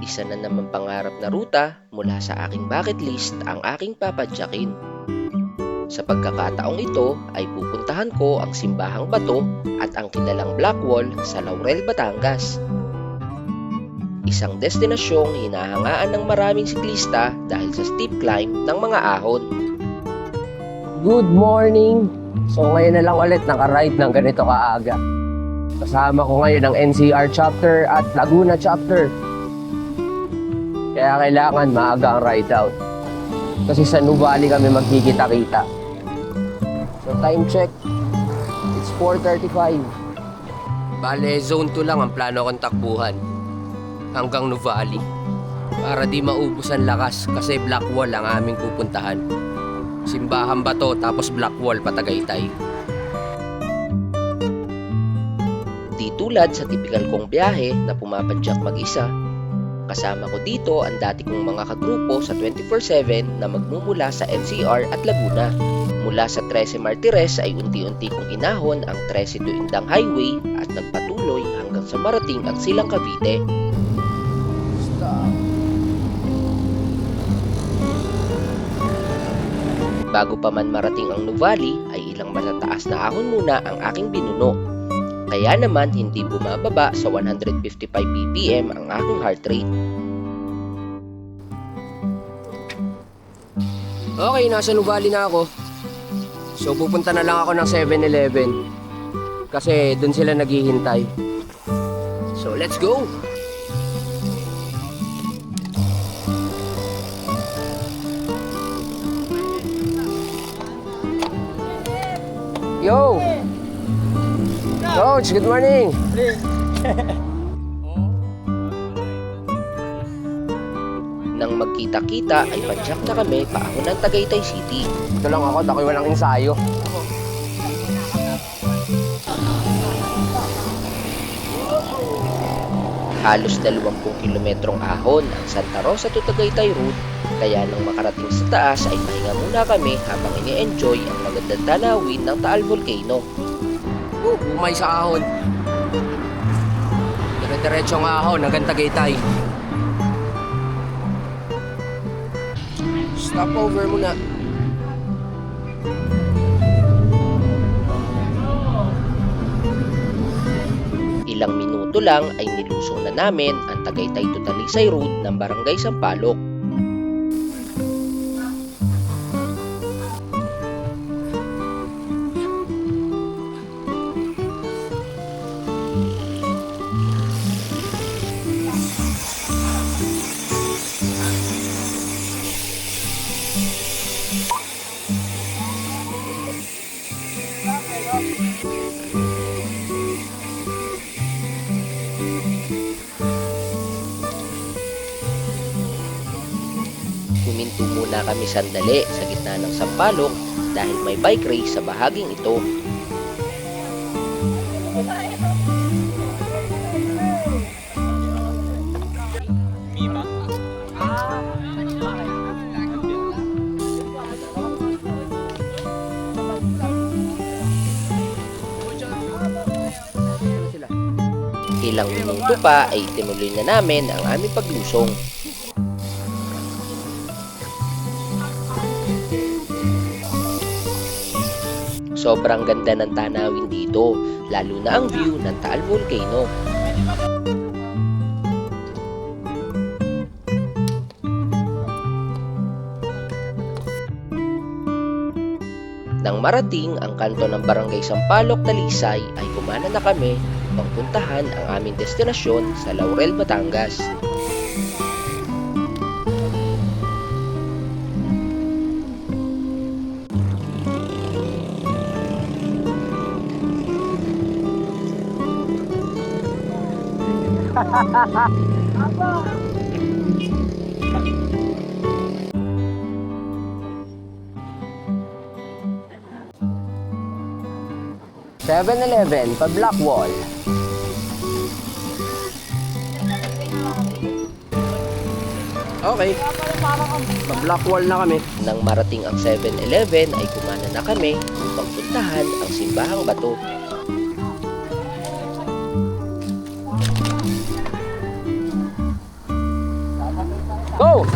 Isa na naman pangarap na ruta mula sa aking bucket list ang aking papadyakin. Sa pagkakataong ito ay pupuntahan ko ang Simbahang Bato at ang kilalang Black Wall sa Laurel, Batangas. Isang destinasyong hinahangaan ng maraming siklista dahil sa steep climb ng mga ahon. Good morning! So ngayon na lang ulit nakaride ng ganito kaaga. Kasama ko ngayon ang NCR chapter at Laguna chapter. Kaya kailangan maaga ang ride out. Kasi sa Nuvali kami magkikita-kita. So time check, it's 4:35. Bale, zone 2 lang ang plano kong takbuhan. Hanggang Nuvali. Para di maubos ang lakas kasi Black Wall ang aming pupuntahan. Simbahang Bato tapos Black Wall pa Tagaytay. Di tulad sa tipikal kong biyahe na pumapadyak mag-isa. Kasama ko dito ang dati kong mga kagrupo sa 24/7 na magmumula sa NCR at Laguna. Mula sa 13 Martires ay unti-unti kong inahon ang 13 to Indang Highway at nagpatuloy hanggang sa marating ang Silang Cavite. Bago pa man marating ang Nuvali ay ilang matataas na ahon muna ang aking binuno. Kaya naman hindi bumababa sa 155 BPM ang aking heart rate. Okay, nasa Nuvali na ako. So pupunta na lang ako ng 7-Eleven. Kasi dun sila naghihintay. So let's go! Yo! Coach, good morning! Nang magkita-kita ay padyak na kami paahon ng Tagaytay City. Ito lang ako, ako'y walang ensayo. Halos 20 kilometrong ahon ang Santa Rosa to Tagaytay route, kaya nang makarating sa taas ay pahinga muna kami habang ini-enjoy ang magandang tanawin ng Taal Volcano. Umay sa ahon. Dire-diretsong ahon hanggang Tagaytay. Stop over muna. Ilang minuto lang ay nilusong na namin ang Tagaytay to Talisay route ng Barangay Sampaloc. Huminto muna kami sandali sa gitna ng Sampaloc dahil may bike race sa bahaging ito. Ilang minuto pa ay tinuloy na namin ang aming paglusong. Sobrang ganda ng tanawin dito, lalo na ang view ng Taal Volcano. Nang marating ang kanto ng Barangay Sampaloc, Talisay ay kumana na kami upang puntahan ang aming destinasyon sa Laurel, Batangas. "7-Eleven pa Black Wall." Okay, pa Black Wall na kami. Nang marating ang 7-Eleven ay kumana na kami upang puntahan ang Simbahang Bato. go!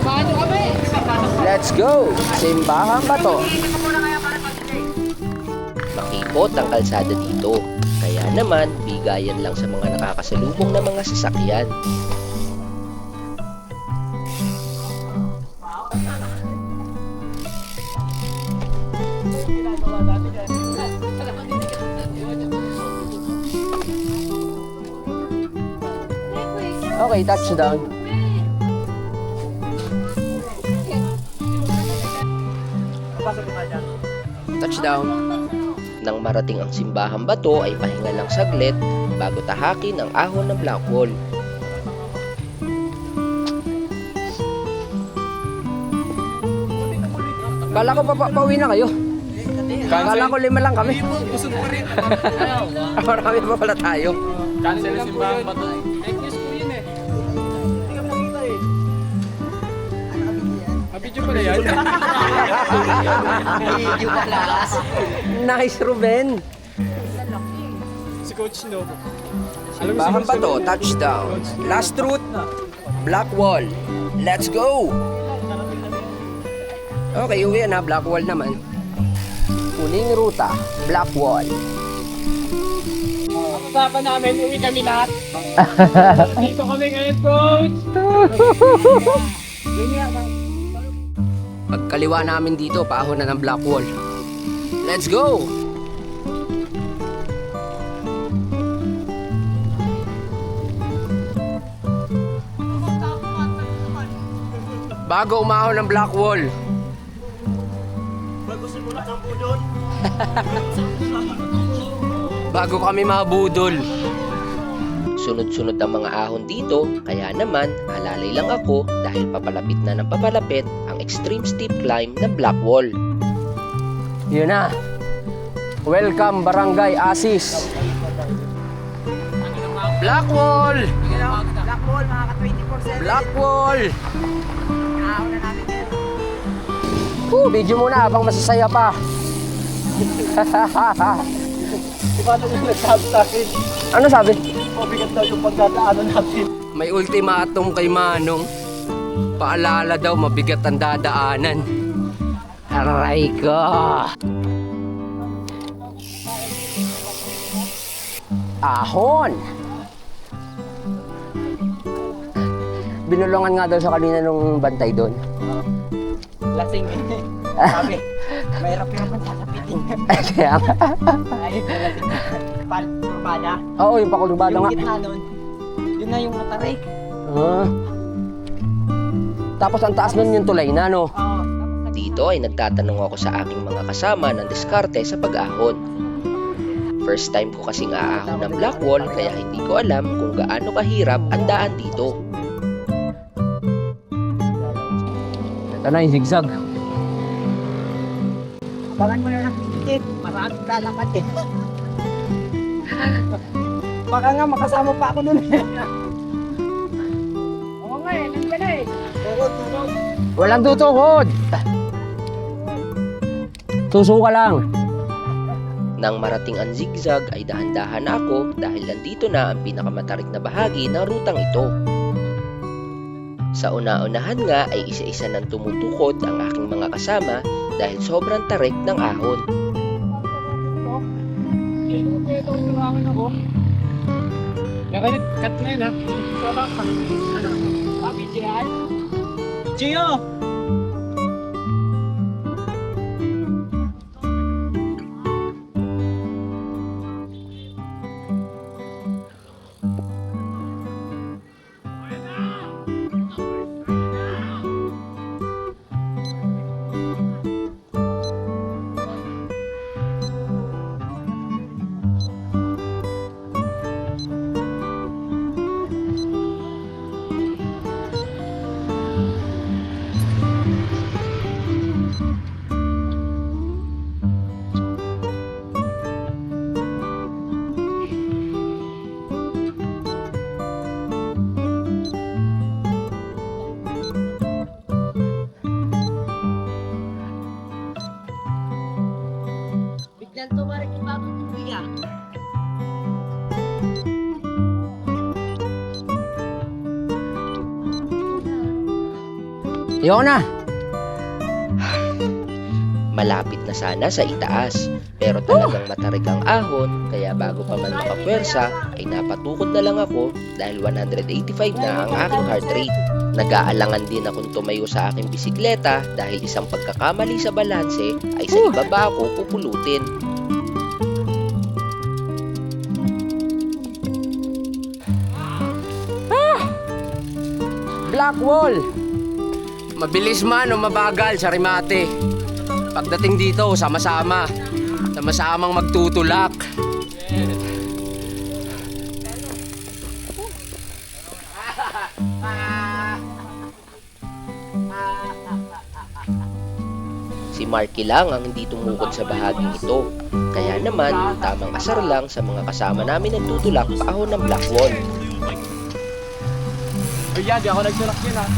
Let's go! Simbahan Bato. Makipot ang kalsada dito. Kaya naman, bigayan lang sa mga nakakasalubong na mga sasakyan. Okay, touchdown. Touchdown. Nang marating ang Simbahang Bato ay pahinga lang saglit bago tahakin ang ahon ng Blackwall. Kala ko pauwi na kayo. Kala ko 5 lang kami. Busog pa rin. Marami pa pala tayo. Cancel na Simbahang Bato. Fake news po yun eh. Hindi ka makita eh. Video pala yan. Video pala. Nice, Ruben. Si Coach No. Simbahang Bato, touchdown. Last route, Blackwall. Let's go! Okay, uwi na, Blackwall naman. Uling ruta, Blackwall. Usapan namin, uwi kami lahat. Dito kami ngayon, Coach. Pagkaliwa namin dito, paahon na ng Blackwall. Let's go! Bago umahon ng Blackwall. Bago kami mabudol. Sunod-sunod ang mga ahon dito, kaya naman alalay lang ako dahil papalapit na ng papalapit ang extreme steep climb ng Blackwall. Yun na. Welcome Barangay Asis. Blackwall! Blackwall, mga ka-24/7. Blackwall! Nakahon na namin yan. Video muna habang masasaya pa. Di ba ito yung nagsabi sa akin? Ano sabi? Mabigat daw yung pagdadaanan natin. May ultimatum kay Manong. Paalala daw mabigat ang dadaanan. Aray ko! Ahon! Binulungan nga daw sa kanina nung bantay doon. Lasing eh. Sabi, mahirap yung sasapitin. Kaya nga. Ay, lasing. Kurbada. Oo, yung pakurbada nga. Yung gitna nun, yun na yung matarik. Ah. Tapos ang taas nun yung tulay na, no? Oo. Dito ay nagtatanong ako sa aking mga kasama ng diskarte sa pag-ahon. First time ko kasing aahon ng Blackwall kaya hindi ko alam kung gaano kahirap ang daan dito. Ito na yung zigzag. Abangan mo na ng ticket. Maraming lalakad eh. Baka nga makasama pa ako dun. Oo nga eh, nandiyan na eh. Turod. Walang tutukod! Susuka lang. Nang marating ang zigzag ay dahan-dahan na ako dahil nandito na ang pinakamatarik na bahagi ng rutang ito. Sa una-unahan nga ay isa-isa nang tumutukod ang aking mga kasama dahil sobrang tarik ng ahon. Cut na yun ha. Papi, Jihan. Gio! Ayoko na. Malapit na sana sa itaas, pero talagang matarik ang ahon, kaya bago pa man makapwersa, ay napatukod na lang ako dahil 185 na ang aking heart rate. Nag-aalangan din akong tumayo sa aking bisikleta dahil isang pagkakamali sa balanse ay sa ibaba ako pupulutin. Black wall! Mabilis man o mabagal sa remate. Pagdating dito, sama-sama. Sama-samang magtutulak. Si Marky lang ang hindi tumukod sa bahaging ito. Kaya naman, tamang asar lang sa mga kasama namin nagtutulak paahon ng black wall. Ay, yan, di ako nagsulak yun, ha?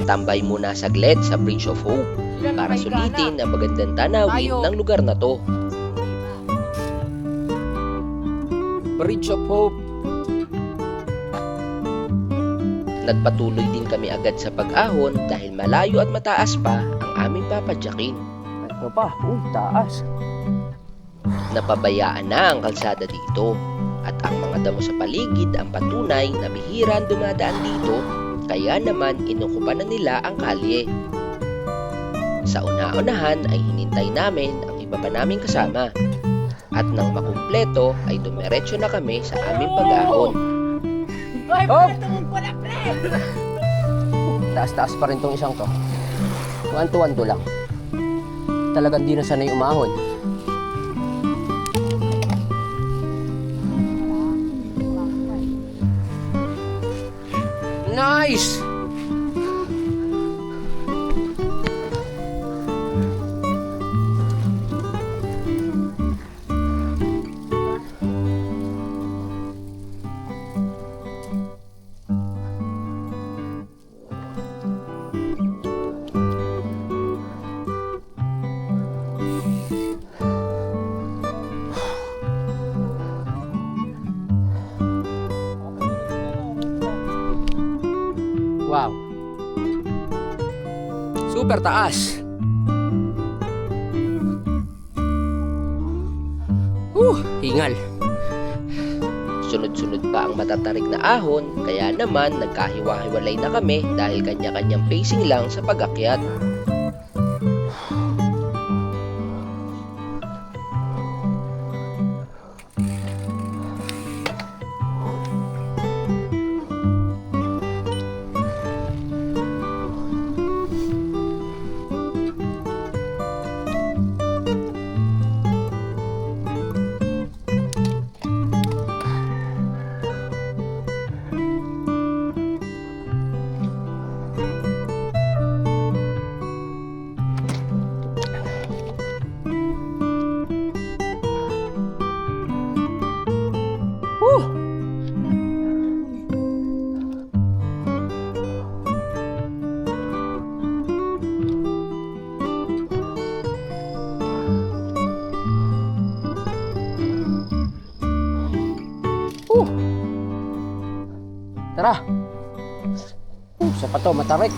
Tambay muna saglit sa Bridge of Hope para sulitin ang magandang tanawin ng lugar na to. Bridge of Hope. Nagpatuloy din kami agad sa pag-ahon dahil malayo at mataas pa ang aming papadyakin. Ano pa? Taas. Napabayaan na ang kalsada dito at ang mga damo sa paligid ang patunay na bihira ang dumadaan dito, kaya naman inukupan na nila ang kalye. Sa una-unahan ay hinintay namin ang iba pa naming kasama at nang makumpleto ay dumiretso na kami sa aming pag-ahon. Oh! Taas-taas pa rin tong isang to. One to lang. Talagang di na sanay umahon. Nice! Wow. Super taas. Hingal. Sunod-sunod pa ang matatarik na ahon, kaya naman nagkahiwa-hiwalay na kami dahil kanya-kanyang pacing lang sa pag-akyat. Tara. Sa pa to, matarik.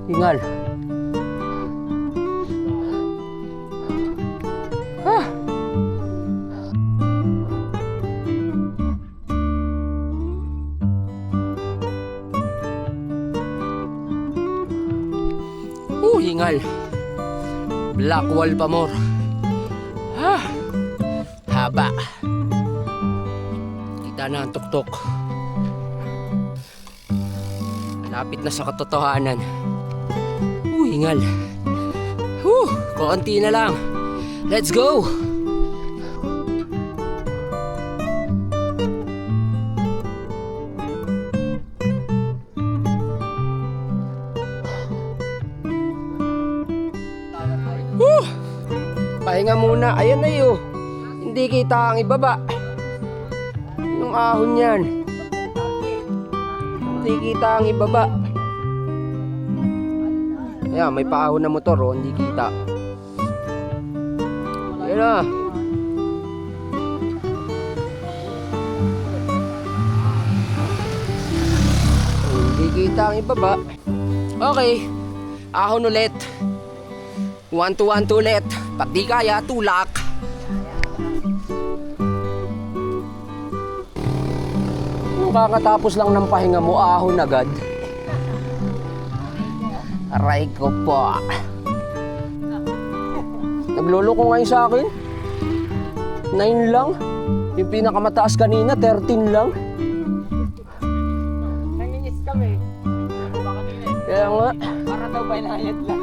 Hingal. Hingal. Black wall pa more. Haba. Kita na ang tuktok. Malapit na sa katotohanan. Hingal. Konti na lang. Let's go! Pahinga muna. Ayan na yun. Hindi kita ang ibaba. Yung ahon yan. Hindi kita ang ibaba. Ayan, may paahon na motor, oh. Hindi kita. Ayan na. Hindi kita ang ibaba. Okay. Ahon ulit. 1 to 1 ulit. Pag di kaya, tulak. Kakatapos lang ng pahinga mo, ahon agad. Aray ko po. Nagloloko ngayon sa akin. 9 lang. Yung pinakamataas kanina, 13 lang. Nanginis kami. Kaya nga, Para daw banayad lang.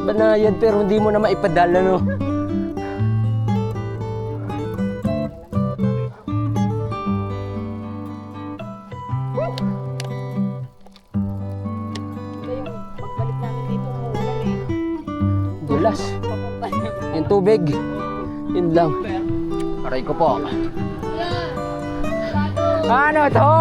banayad pero hindi mo na maipadala, no? Pagbalik namin dito, umuulan eh. Dulas. Papunta Yung tubig. Yun lang. Aray ko po. Ano to?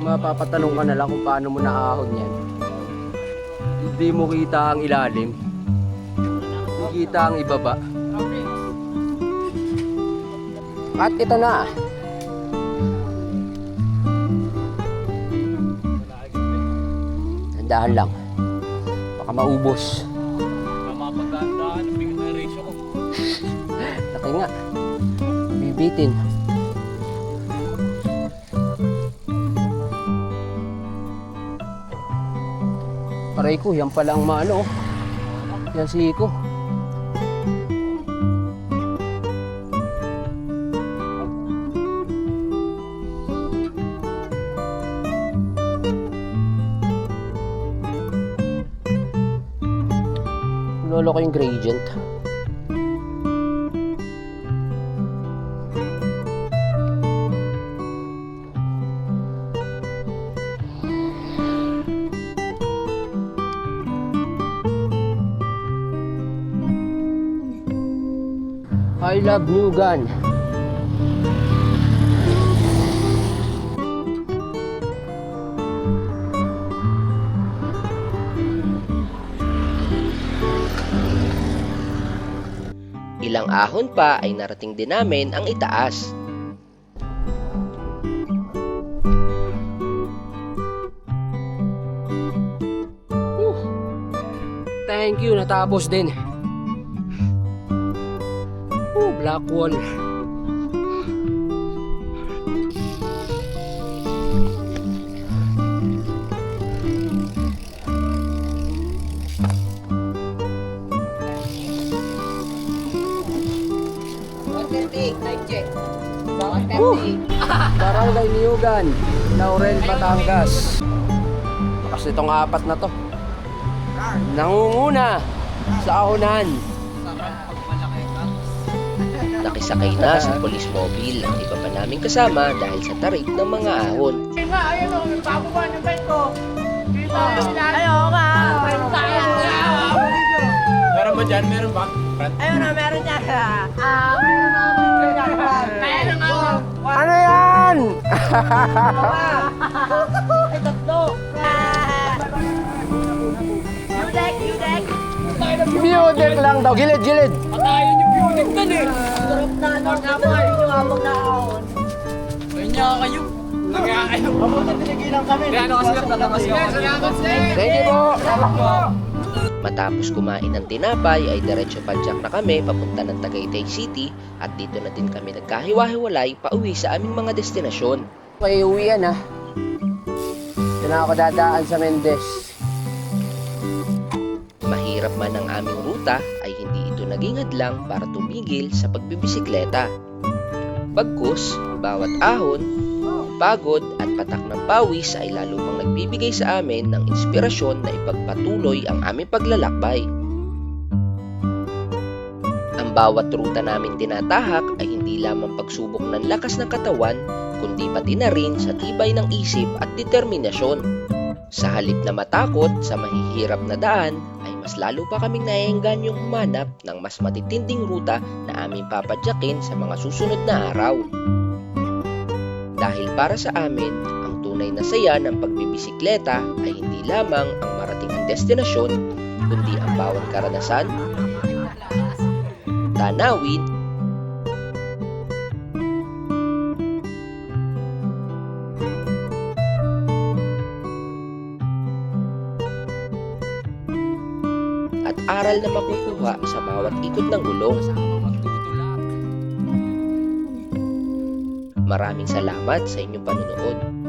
Mapapatanong ka na lang kung paano mo naahon yan. Hindi mo kita ang ilalim. Hindi kita ang ibaba. At ito na. Handahan lang. Baka maubos. Mapagandaan, bigyan na ratio ko. Laki nga. Bibitin. Aray ko, yan pala ang maano. Yan si Iko. Lolo ko yung gradient. I love new gun. Ilang ahon pa ay narating din namin ang itaas. Thank you, natapos din. Black wall. Barangay Niugan, Laurel, Batangas. Kasi itong apat na to. Nangunguna sa ahunan. Nakisakay na sa police mobile ang iba pa naming kasama dahil sa tarik ng mga ahon. Sige nga, ayun o, may bababa ng bike ko. Ayaw ka. Meron ba dyan? Meron ba? Ayun na, meron niya. Meron na. Kaya na nga. Ano yan? Ay, tatlo. Yudek. Biodek lang daw. Gilid. Patayin yung building doon eh. Sarap na, ano nga po, ayun yung habang naahon. Ayun niya kayo. Nagya kayo. Mabuti tinigilan kami. Kaya ano kasi talaga siya. Thank you po. Matapos kumain ng tinapay ay diretso padyak na kami papunta ng Tagaytay City at dito na din kami nagkahiwa-hiwalay pauwi sa aming mga destinasyon. Okay, uwian ha. Dito na ako dadaan sa Mendez. Mahirap man ang aming ruta ay hindi ito naging hadlang para tumigil sa pagbibisikleta. Bagkus, bawat ahon, pagod at patak ng pawis ay lalo pang nagbibigay sa amin ng inspirasyon na ipagpatuloy ang aming paglalakbay. Ang bawat ruta namin tinatahak ay hindi lamang pagsubok ng lakas ng katawan, kundi pati na rin sa tibay ng isip at determinasyon. Sa halip na matakot sa mahihirap na daan, ay mas lalo pa kaming naiengganyong humanap ng mas matitinding ruta na aming papadyakin sa mga susunod na araw. Dahil para sa amin, ang tunay na saya ng pagbibisikleta ay hindi lamang ang marating ang destinasyon, kundi ang bawat karanasan, tanawin, at aral na makukuha sa bawat ikot ng gulong. Maraming salamat sa inyong panunood.